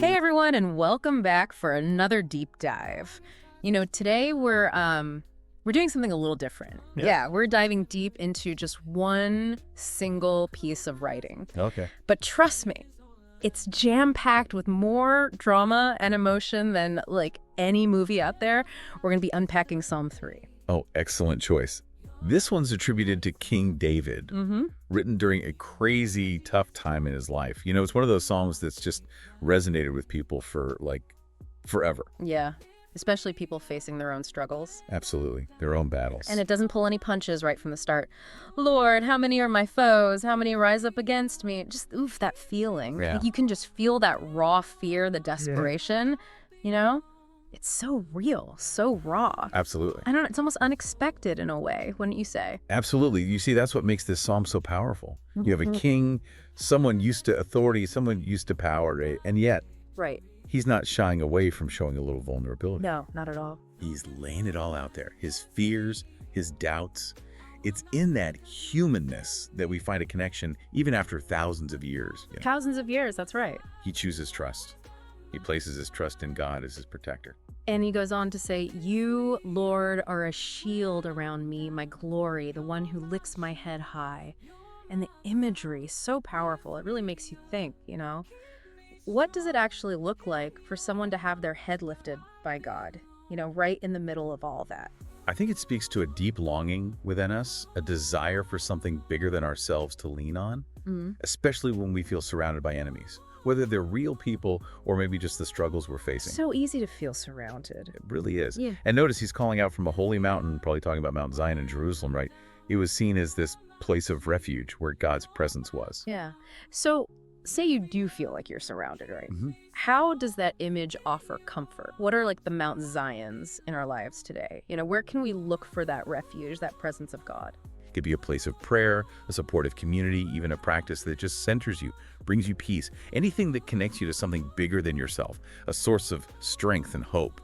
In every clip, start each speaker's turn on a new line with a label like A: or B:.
A: Hey everyone, and welcome back for another deep dive. Today we're doing something a little different. Yeah, we're diving deep into just one single piece of writing.
B: Okay.
A: But trust me, it's jam-packed with more drama and emotion than like any movie out there. We're going to be unpacking Psalm 3.
B: Oh, excellent choice. This one's attributed to King David, written during a crazy tough time in his life. It's one of those songs that's just resonated with people for forever.
A: Yeah, especially people facing their own struggles.
B: Absolutely. Their own battles.
A: And it doesn't pull any punches right from the start. Lord, how many are my foes? How many rise up against me? Just, oof, that feeling.
B: Yeah.
A: Like you can just feel that raw fear, the desperation, It's so real, so raw.
B: Absolutely.
A: I don't know, it's almost unexpected in a way, wouldn't you say?
B: Absolutely. You see, that's what makes this psalm so powerful. You have a king, someone used to authority, someone used to power, right? And yet,
A: Right.
B: he's not shying away from showing a little vulnerability.
A: No, not at all.
B: He's laying it all out there. His fears, his doubts. It's in that humanness that we find a connection even after thousands of years.
A: Thousands of years, that's right.
B: He chooses trust. He places his trust in God as his protector.
A: And he goes on to say, you, Lord, are a shield around me, my glory, the one who lifts my head high. And the imagery, so powerful. It really makes you think, What does it actually look like for someone to have their head lifted by God, right in the middle of all that?
B: I think it speaks to a deep longing within us, a desire for something bigger than ourselves to lean on, especially when we feel surrounded by enemies, whether they're real people or maybe just the struggles we're facing.
A: So easy to feel surrounded.
B: It really is.
A: Yeah.
B: And notice he's calling out from a holy mountain, probably talking about Mount Zion in Jerusalem, right? It was seen as this place of refuge where God's presence was.
A: Yeah. So say you do feel like you're surrounded, right? How does that image offer comfort? What are like the Mount Zions in our lives today? Where can we look for that refuge, that presence of God?
B: It could be a place of prayer, a supportive community, even a practice that just centers you, brings you peace. Anything that connects you to something bigger than yourself, a source of strength and hope,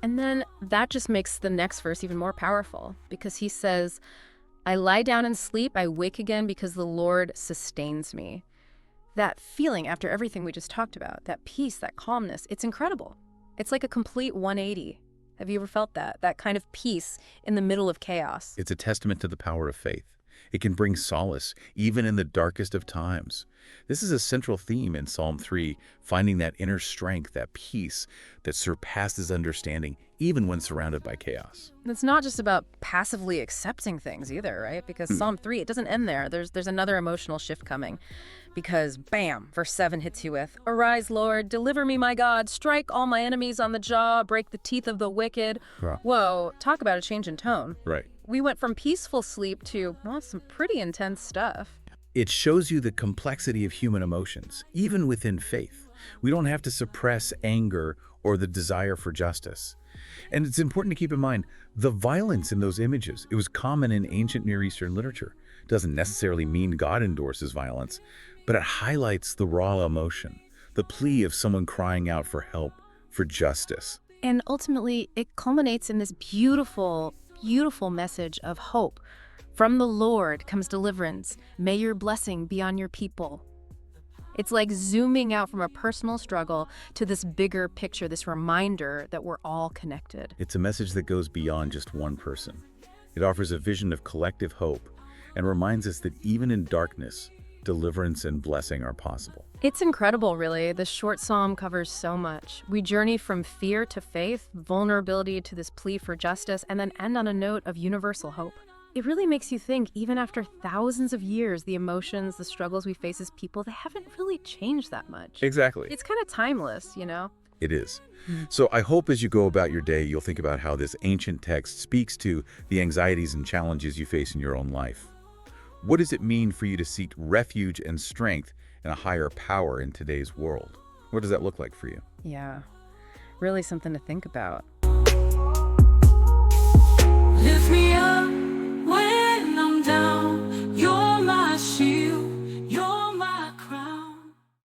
A: And then that just makes the next verse even more powerful because he says, I lie down and sleep, I wake again because the Lord sustains me. That feeling after everything we just talked about, that peace, that calmness, it's incredible. It's like a complete 180. Have you ever felt that? That kind of peace in the middle of chaos.
B: It's a testament to the power of faith. It can bring solace, even in the darkest of times. This is a central theme in Psalm 3, finding that inner strength, that peace that surpasses understanding, even when surrounded by chaos.
A: It's not just about passively accepting things either, right? Because Psalm 3, it doesn't end there. There's another emotional shift coming. Because, bam, verse 7 hits you with, Arise, Lord, deliver me, my God, strike all my enemies on the jaw, break the teeth of the wicked.
B: Wow.
A: Whoa, talk about a change in tone.
B: Right.
A: We went from peaceful sleep to, some pretty intense stuff.
B: It shows you the complexity of human emotions, even within faith. We don't have to suppress anger or the desire for justice. And it's important to keep in mind, the violence in those images, it was common in ancient Near Eastern literature. It doesn't necessarily mean God endorses violence, but it highlights the raw emotion, the plea of someone crying out for help, for justice.
A: And ultimately, it culminates in this beautiful, beautiful message of hope. From the Lord comes deliverance. May your blessing be on your people. It's like zooming out from a personal struggle to this bigger picture, this reminder that we're all connected.
B: It's a message that goes beyond just one person. It offers a vision of collective hope and reminds us that even in darkness, deliverance and blessing are possible.
A: It's incredible, really. This short psalm covers so much. We journey from fear to faith, vulnerability to this plea for justice, and then end on a note of universal hope. It really makes you think, even after thousands of years, the emotions, the struggles we face as people, they haven't really changed that much.
B: Exactly.
A: It's kind of timeless,
B: It is. So I hope as you go about your day, you'll think about how this ancient text speaks to the anxieties and challenges you face in your own life. What does it mean for you to seek refuge and strength in a higher power in today's world? What does that look like for you?
A: Yeah, really something to think about.
C: Lift me